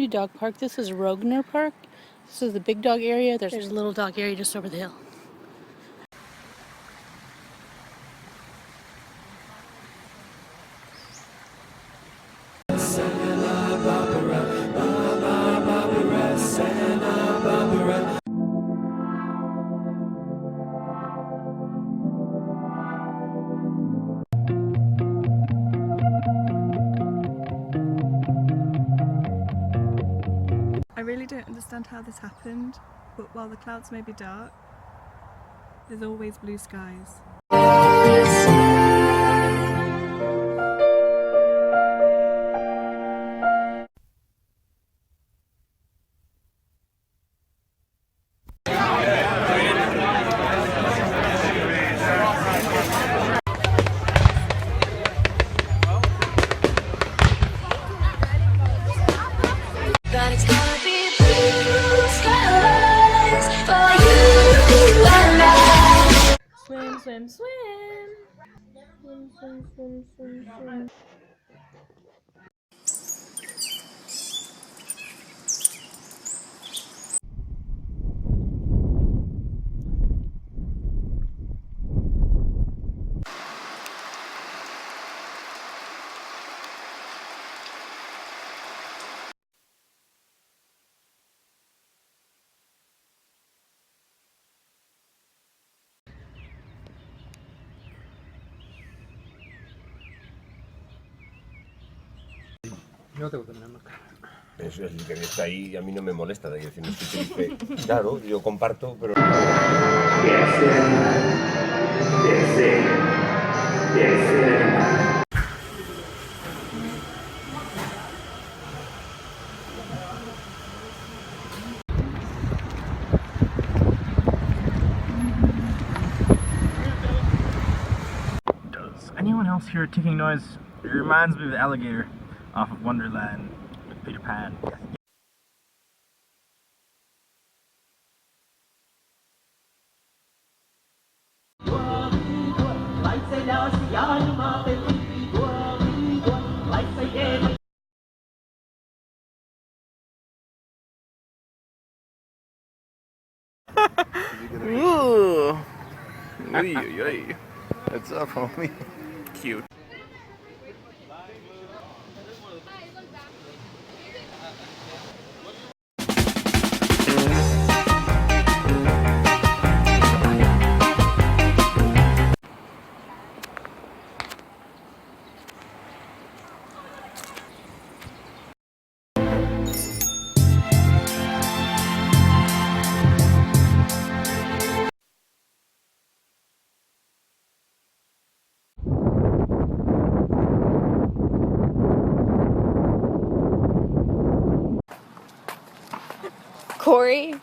dog park. This is Rogner Park. This is the big dog area. There's a little dog area just over the hill. I really don't understand how this happened, but while the clouds may be dark, there's always blue skies. But it's gonna be blue skies for you and I. Swim, swim, swim. Swim, swim, swim, swim, swim. No te gusta tener más cara. Eso es que está ahí, a mí no me molesta, de decir, no estoy triste. Claro, yo comparto, pero... Does anyone else hear a ticking noise? It reminds me of the alligator off of Wonderland with Peter Pan. Ooh. What's up, homie? Cute. Corey,